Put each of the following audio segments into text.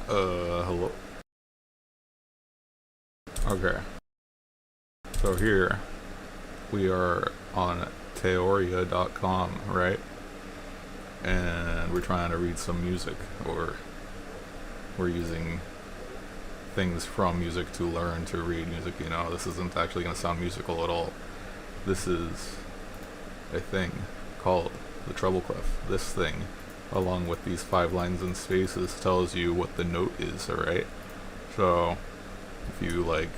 Hello. Okay, so here we are on teoria.com, right? And we're trying to read some music, or we're using things from music to learn to read music. You know, this isn't actually going to sound musical at all. This is a thing called the treble clef. This thing, along with these 5 lines and spaces, tells you what the note is, alright? So, if you, like,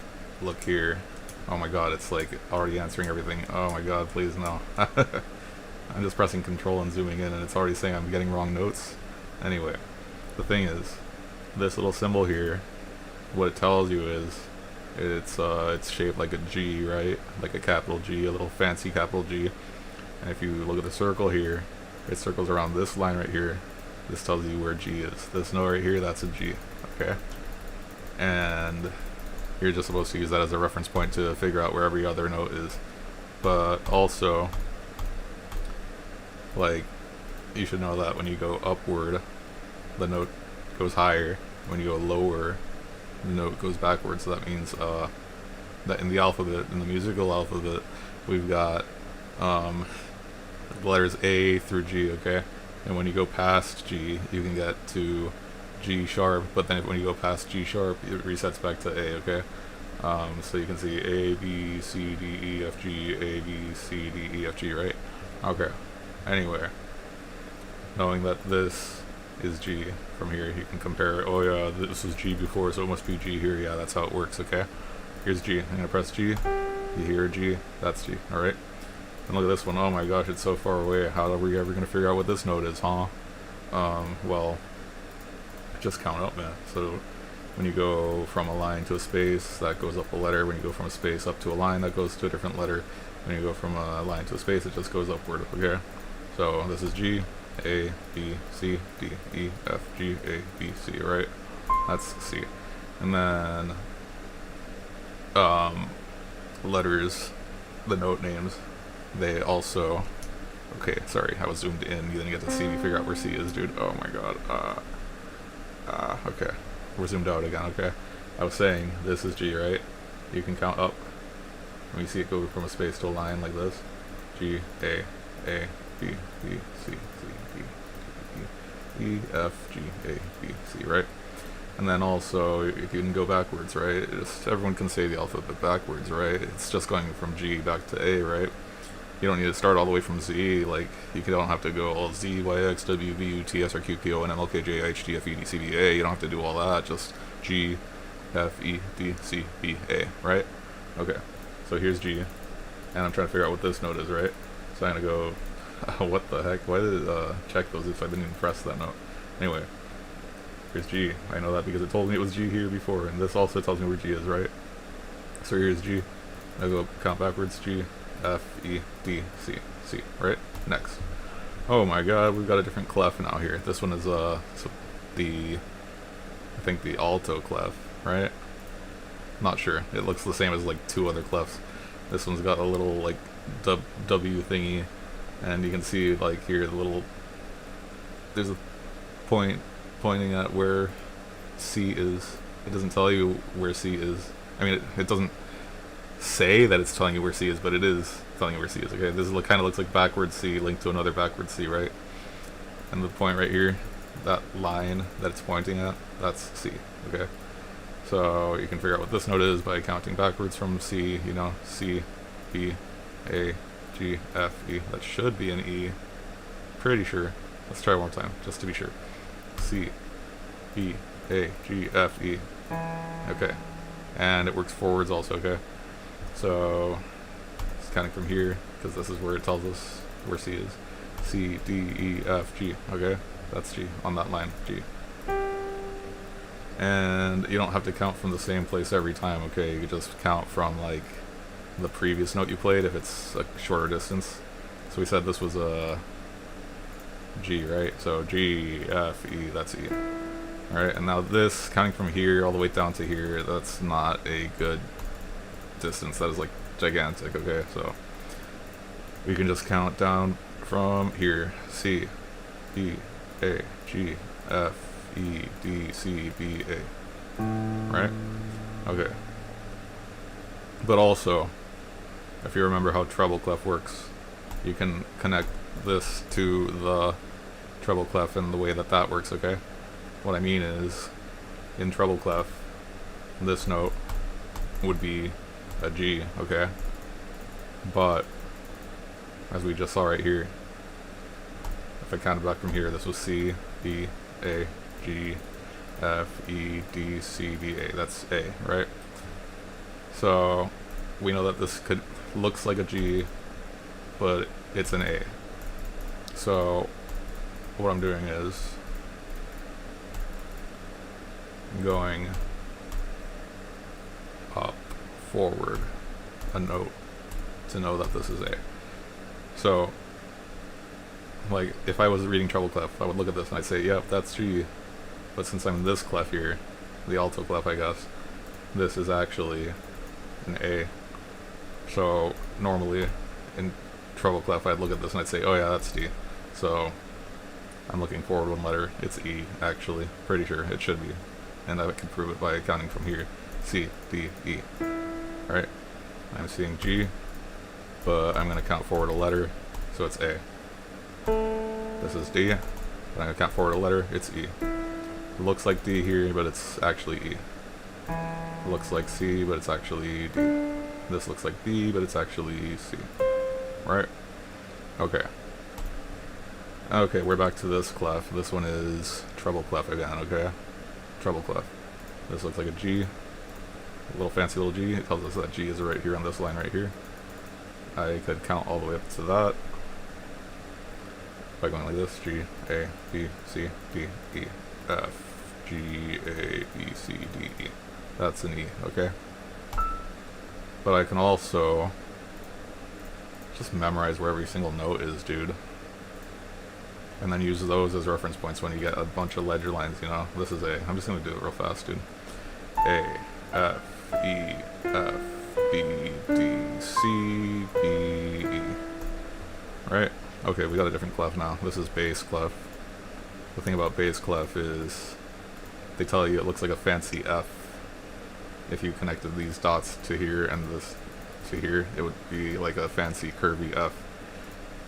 look here, oh my god, it's, like, already answering everything. Oh my god, please, no. I'm just pressing control and zooming in, and it's already saying I'm getting wrong notes. Anyway, the thing is, this little symbol here, what it tells you is, it's shaped like a G, right? Like a capital G, a little fancy capital G. And if you look at the circle here, it circles around this line right here. This tells you where G is. This note right here, that's a G, okay? And you're just supposed to use that as a reference point to figure out where every other note is. But also, like, you should know that when you go upward, the note goes higher. When you go lower, the note goes backwards. So that means that in the alphabet, in the musical alphabet, we've got the letters A through G, okay? And when you go past G, you can get to G sharp, but then when you go past G sharp, it resets back to A, okay? So you can see A, B, C, D, E, F, G, A, B, C, D, E, F, G, right? Okay. Anyway, knowing that this is G from here, you can compare it. Oh yeah, this was G before, so it must be G here. Yeah, that's how it works, okay? Here's G. I'm gonna press G. You hear G? That's G, alright? And look at this one. Oh my gosh, it's so far away. How are we ever gonna figure out what this note is, huh? Well, just count up, man. So when you go from a line to a space, that goes up a letter. When you go from a space up to a line, that goes to a different letter. When you go from a line to a space, it just goes upward, okay? So this is G, A, B, C, D, E, F, G, A, B, C, right? That's C. And then letters, the note names, they also, okay, sorry, I was zoomed in, you didn't get to see me figure out where C is, dude. Oh my god. Okay, we're zoomed out again, okay? I was saying, this is G, right? You can count up. When you see it go from a space to a line like this, G, A, B, B, C, C, D, E, F, G, A, B, C, right? And then also, you can go backwards, right? Everyone can say the alphabet backwards, right? It's just going from G back to A, right? You don't need to start all the way from Z, like, you don't have to go all Z, Y, X, W, V, U, T, S, R, Q, P, O, N, M, L, K, J, H, D, F, E, D, C, D, A. You don't have to do all that, just G, F, E, D, C, B, A, right? Okay, so here's G, and I'm trying to figure out what this note is, right? So I'm gonna go, what the heck, why did it check those if I didn't even press that note? Anyway, here's G, I know that because it told me it was G here before, and this also tells me where G is, right? So here's G, I go count backwards, G, F, E, D, C, C, right? Next. Oh my god, we've got a different clef now here. This one is, so I think the alto clef, right? Not sure. It looks the same as, like, 2 other clefs. This one's got a little, like, W thingy, and you can see, like, here, the little, there's a point pointing at where C is. It doesn't tell you where C is. I mean, it doesn't say that it's telling you where C is, but it is telling you where C is, okay? This kind of looks like backwards C linked to another backwards C, right? And the point right here, that line that it's pointing at, that's C, okay? So you can figure out what this note is by counting backwards from C, you know, C, B, A, G, F, E. That should be an E. Pretty sure. Let's try one more time, just to be sure. C, B, A, G, F, E. Okay. And it works forwards also, okay? So, it's counting from here, because this is where it tells us where C is. C, D, E, F, G, okay? That's G, on that line, G. And you don't have to count from the same place every time, okay? You can just count from, like, the previous note you played if it's a shorter distance. So we said this was a G, right? So G, F, E, that's E. Alright, and now this, counting from here all the way down to here, that's not a good distance. That is, like, gigantic, okay? So we can just count down from here. C, E, A, G, F, E, D, C, B, A. Right? Okay. But also, if you remember how treble clef works, you can connect this to the treble clef in the way that that works, okay? What I mean is, in treble clef, this note would be a G, okay? But, as we just saw right here, if I counted back from here, this was C, B, A, G, F, E, D, C, B, A. That's A, right? So, we know that this looks like a G, but it's an A. So, what I'm doing is going up, forward, a note to know that this is A. So, like, if I was reading treble clef, I would look at this and I'd say, yep, that's G. But since I'm in this clef here, the alto clef, I guess, this is actually an A. So, normally, in treble clef, I'd look at this and I'd say, oh yeah, that's D. So, I'm looking forward one letter, it's E, actually. Pretty sure it should be. And I can prove it by counting from here. C, D, E. Alright, I'm seeing G, but I'm going to count forward a letter, so it's A. This is D, but I'm going to count forward a letter, it's E. It looks like D here, but it's actually E. It looks like C, but it's actually D. This looks like B, but it's actually C. Right? Okay. Okay, we're back to this clef. This one is treble clef again, okay? Treble clef. This looks like a G. A little fancy little G. It tells us that G is right here on this line right here. I could count all the way up to that by going like this: G, A, B, C, D, E, F, G, A, B, C, D, E. That's an E, okay? But I can also just memorize where every single note is, dude. And then use those as reference points when you get a bunch of ledger lines, you know? This is A. I'm just gonna do it real fast, dude. A, F, E, F, B, D, C, B, E. Right? Okay, we got a different clef now. This is bass clef. The thing about bass clef is they tell you it looks like a fancy F. If you connected these dots to here and this to here, it would be like a fancy curvy F.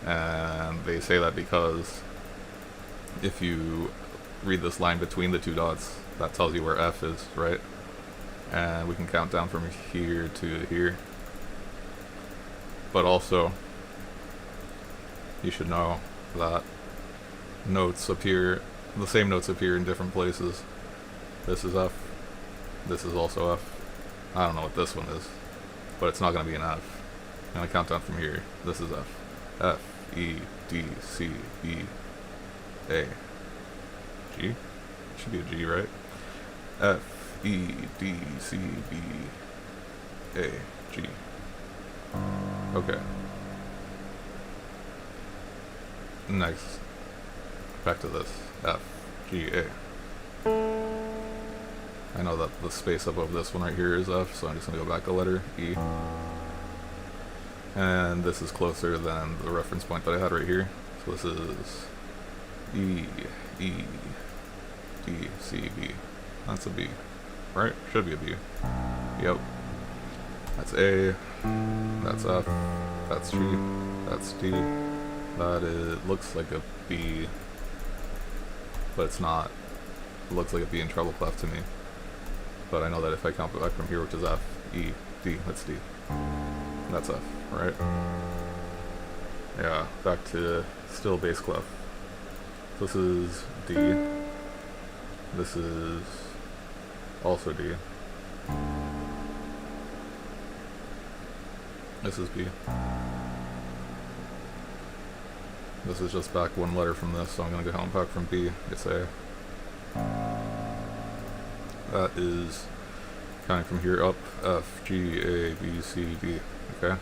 And they say that because if you read this line between the two dots, that tells you where F is, right? And we can count down from here to here. But also, you should know that notes appear, the same notes appear in different places. This is F. This is also F. I don't know what this one is, but it's not going to be an F. I'm going to count down from here. This is F. F, E, D, C, E, A. G? It should be a G, right? F, E, D, C, B, A, G. Okay. Next. Back to this. F, G, A. I know that the space above this one right here is F, so I'm just going to go back a letter, E. And this is closer than the reference point that I had right here. So this is E, E, D, C, B. That's a B. Right? Should be a B. Yep. That's A. That's F. That's G. That's D. That is, looks like a B, but it's not. It looks like a B in treble clef to me. But I know that if I count back from here, which is F, E, D, that's D. That's F, right? Yeah, back to still bass clef. This is D. This is also D. This is B. This is just back one letter from this, so I'm going to go count back from B. It's A. That is counting from here up, F, G, A, B, C, D. Okay?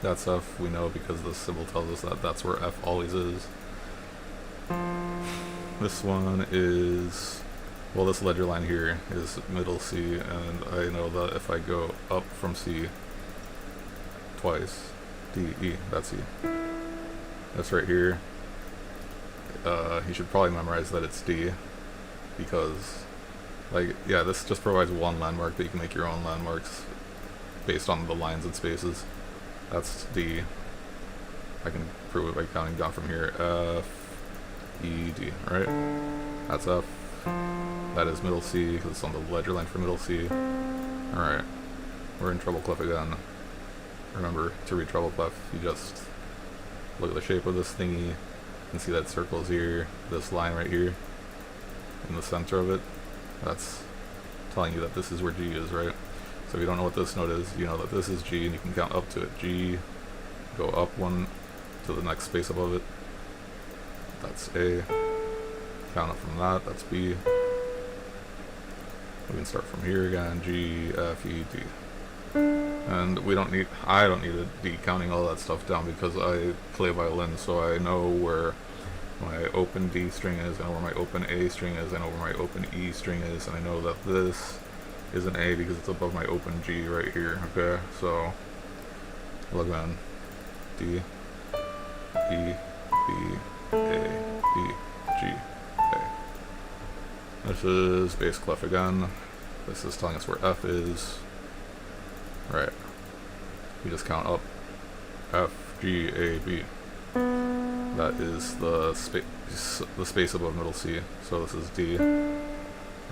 That's F, we know because the symbol tells us that that's where F always is. This one is, well, this ledger line here is middle C, and I know that if I go up from C twice, D, E, that's E. That's right here. you should probably memorize that it's D, because, like, yeah, this just provides one landmark, but you can make your own landmarks based on the lines and spaces. That's D. I can prove it by counting down from here. F, E, D, right? That's F. That is middle C, because it's on the ledger line for middle C. Alright. We're in treble clef again. Remember, to read treble clef, you just look at the shape of this thingy, and see that circle's here, this line right here, in the center of it. That's telling you that this is where G is, right? So if you don't know what this note is, you know that this is G, and you can count up to it. G, go up one to the next space above it. That's A. Count up from that, that's B. We can start from here again, G, F, E, D. And we don't need, I don't need to be counting all that stuff down because I play violin, so I know where my open D string is, I know where my open A string is, I know where my open E string is, and I know that this is an A because it's above my open G right here, okay? So, look on D, E, B, A, B, G, A. This is bass clef again. This is telling us where F is. Right. We just count up. F, G, A, B. That is the space above middle C. So this is D.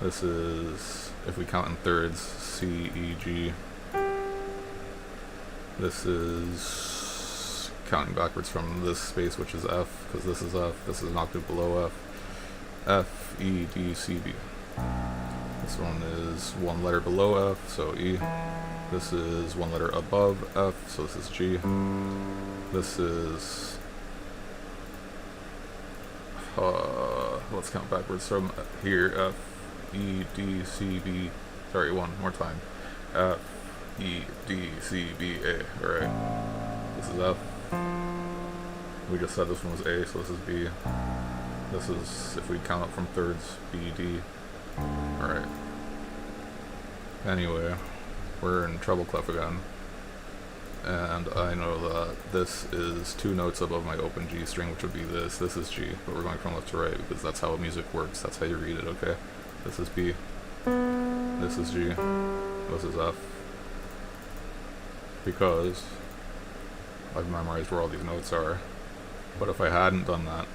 This is, if we count in thirds, C, E, G. This is counting backwards from this space, which is F, because this is F. This is an octave below F. F, E, D, C, B. This one is one letter below F, so E. This is one letter above F, so this is G. This is, let's count backwards from here, F, E, D, C, B, sorry, one more time. F, E, D, C, B, A, alright. This is F. We just said this one was A, so this is B. This is, if we count up from thirds, B, D. Alright. Anyway, we're in treble clef again. And I know that this is two notes above my open G string, which would be this. This is G, but we're going from left to right because that's how music works. That's how you read it, okay? This is B. This is G. This is F. Because I've memorized where all these notes are. But if I hadn't done that,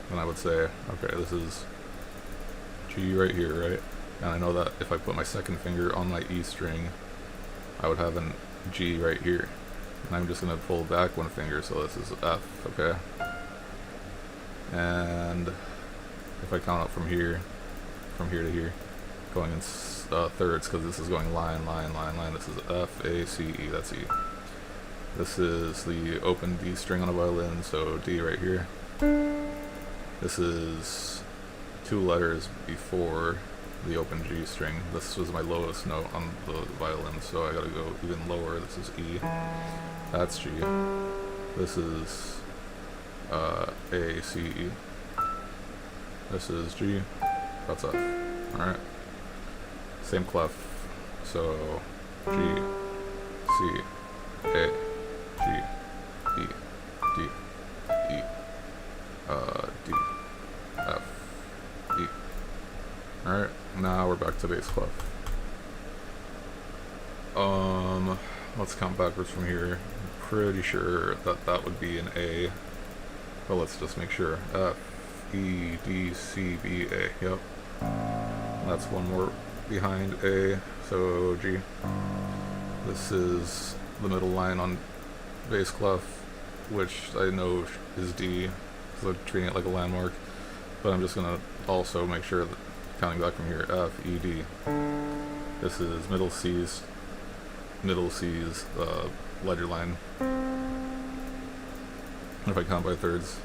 then I would say, okay, this is G right here, right? And I know that if I put my second finger on my E string, I would have an G right here. And I'm just going to pull back one finger, so this is F, okay? And if I count up from here to here, going in thirds, because this is going line, line, line, line, this is F, A, C, E, that's E. This is the open D string on a violin, so D right here. This is two letters before the open G string. This was my lowest note on the violin, so I gotta go even lower. This is E. That's G. This is A, C, E. This is G. That's F. Alright. Same clef. So G, C, A, G, E, D, E, D, F, E. Alright, now we're back to bass clef. Let's count backwards from here. I'm pretty sure that that would be an A, but let's just make sure. F, E, D, C, B, A. Yep. That's one more behind A, so G. This is the middle line on bass clef, which I know is D, because I'm treating it like a landmark, but I'm just going to also make sure that counting back from here, F, E, D. This is middle C's ledger line. If I count by thirds,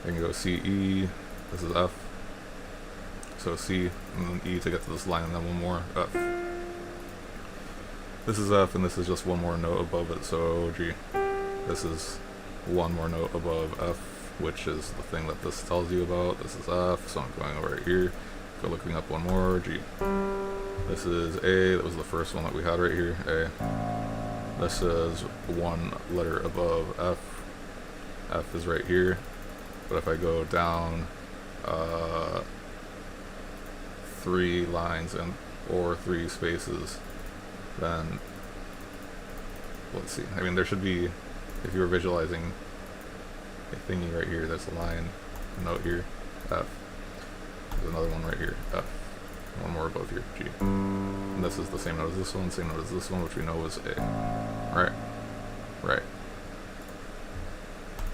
I can go C, E, this is F, so C, and then E to get to this line, and then one more, F. This is F, and this is just one more note above it, so G. This is one more note above F, which is the thing that this tells you about. This is F, so I'm going over right here. Go looking up one more, G. This is A, that was the first one that we had right here, A. This is one letter above F. F is right here, but if I go down uh, 3 lines and or 3 spaces, then let's see. I mean, there should be, if you were visualizing a thingy right here, there's a line, a note here, F. There's another one right here, F. One more above here, G. And this is the same note as this one, same note as this one, which we know is A. Right. Right.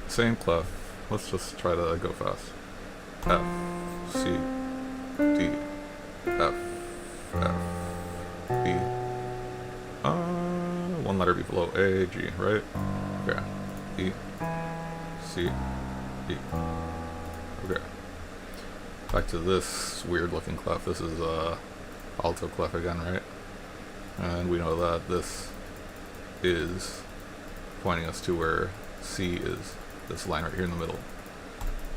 Same clef. Let's just try to go fast. F, C, D, F, F, B. One letter below A, G, right? Okay. E, C, E. Okay. Back to this weird looking clef. This is alto clef again, right? And we know that this is pointing us to where C is, this line right here in the middle.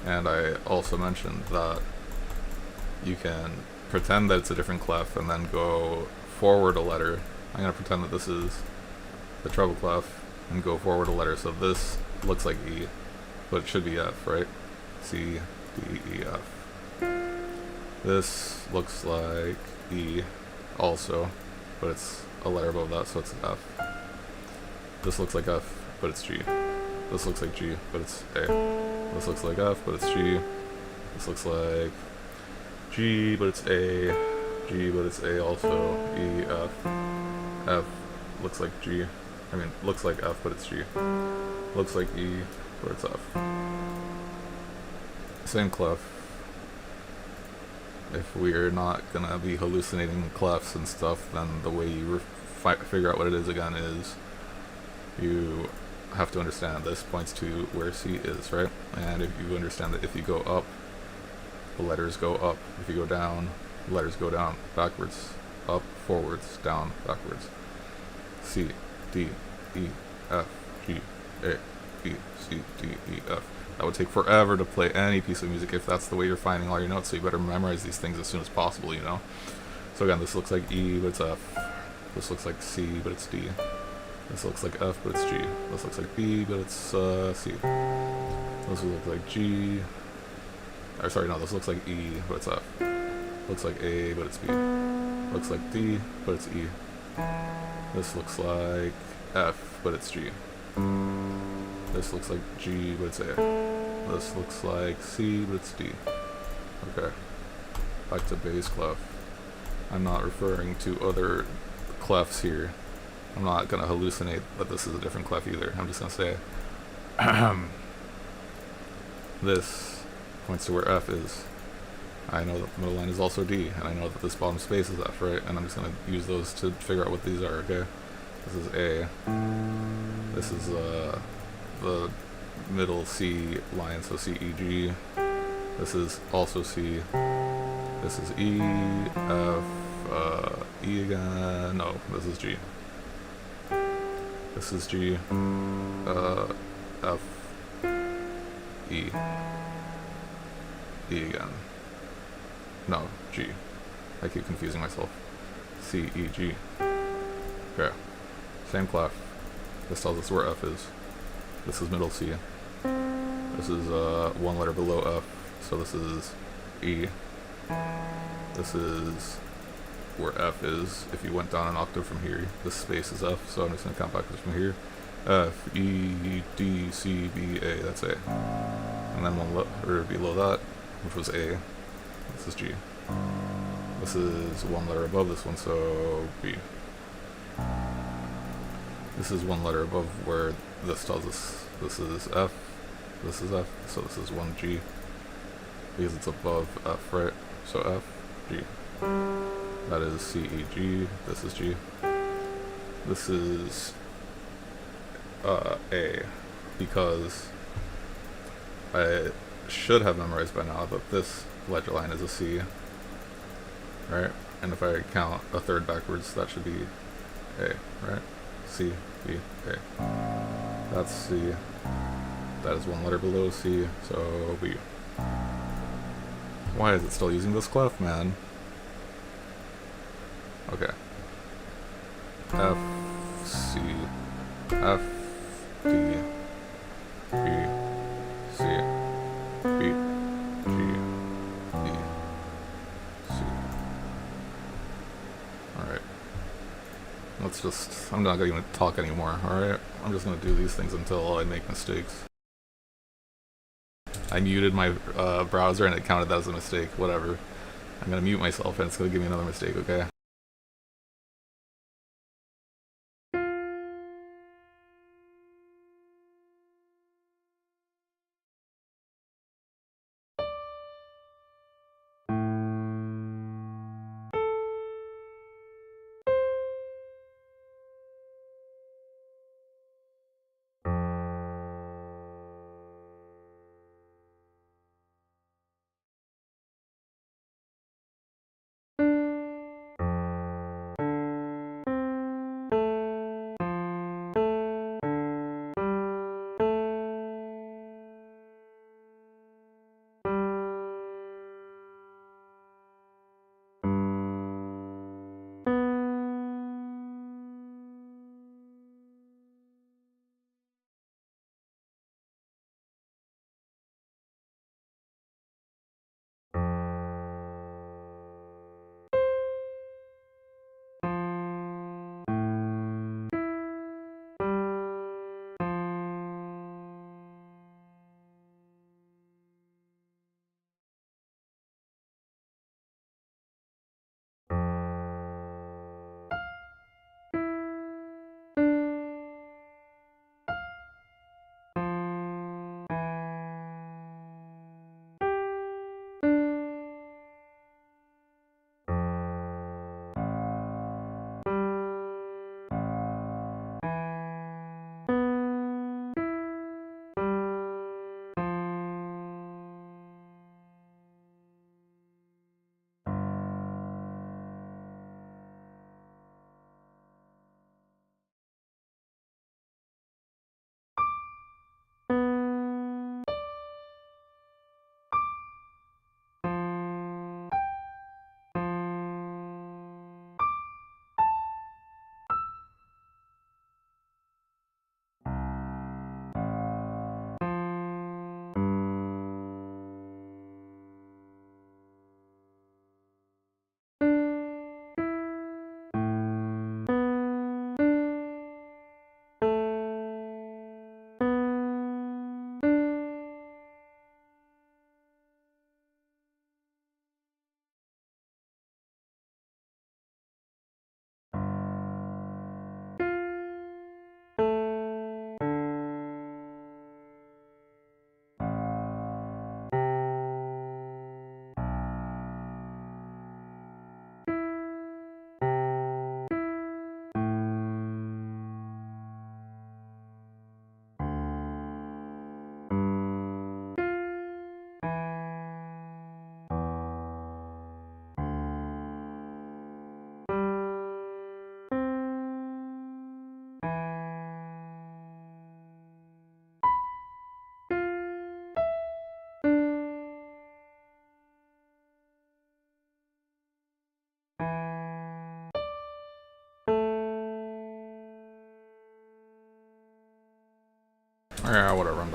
And I also mentioned that you can pretend that it's a different clef and then go forward a letter. I'm going to pretend that this is the treble clef and go forward a letter. So this looks like E, but it should be F, right? C, D, E, F. This looks like E also, but it's a letter above that, so it's F. This looks like F, but it's G. This looks like G, but it's A. This looks like F, but it's G. This looks like G, but it's A. G, but it's A also. E, F. F looks like G. I mean, looks like F, but it's G. Looks like E, but it's F. Same clef. If we're not gonna be hallucinating clefs and stuff, then the way you figure out what it is again is you have to understand this points to where C is, right? And if you understand that if you go up, the letters go up. If you go down, the letters go down. Backwards, up, forwards, down, backwards. C, D, E, F, G, A, B, C, D, E, F. That would take forever to play any piece of music if that's the way you're finding all your notes, so you better memorize these things as soon as possible, you know? So again, this looks like E, but it's F. This looks like C, but it's D. This looks like F, but it's G. This looks like B, but it's C. This looks like G. Or sorry, no, this looks like E, but it's F. Looks like A, but it's B. Looks like D, but it's E. This looks like F, but it's G. This looks like G, but it's A. This looks like C, but it's D. Okay. Back to bass clef. I'm not referring to other clefs here. I'm not going to hallucinate that this is a different clef either. I'm just going to say this points to where F is. I know that the middle line is also D, and I know that this bottom space is F, right? And I'm just going to use those to figure out what these are, okay? This is A. This is the middle C line, so C, E, G. This is also C. This is E, F, E again. No, this is G. This is G, F, E, E again. No, G. I keep confusing myself. C, E, G. Okay. Same clef. This tells us where F is. This is middle C. This is one letter below F, so this is E. This is where F is. If you went down an octave from here, this space is F, so I'm just going to count backwards from here. F, E, D, C, B, A, that's A. And then one letter below that, which was A. This is G. This is one letter above this one, so B. This is one letter above where this tells us this is F, this is F, so this is 1G. Because it's above F, right? So F, G. That is C, E, G. This is G. This is A, because I should have memorized by now that this ledger line is a C, right? And if I count a third backwards, that should be A, right? C, B, A. That's C. That is one letter below C, so B. Why is it still using this clef, man? Okay. F, C, F, D, B, C, B, G, let's just, I'm not gonna even talk anymore, alright? I'm just gonna do these things until I make mistakes. I muted my browser and it counted that as a mistake, whatever. I'm gonna mute myself and it's gonna give me another mistake, okay? Alright, whatever, I'm done.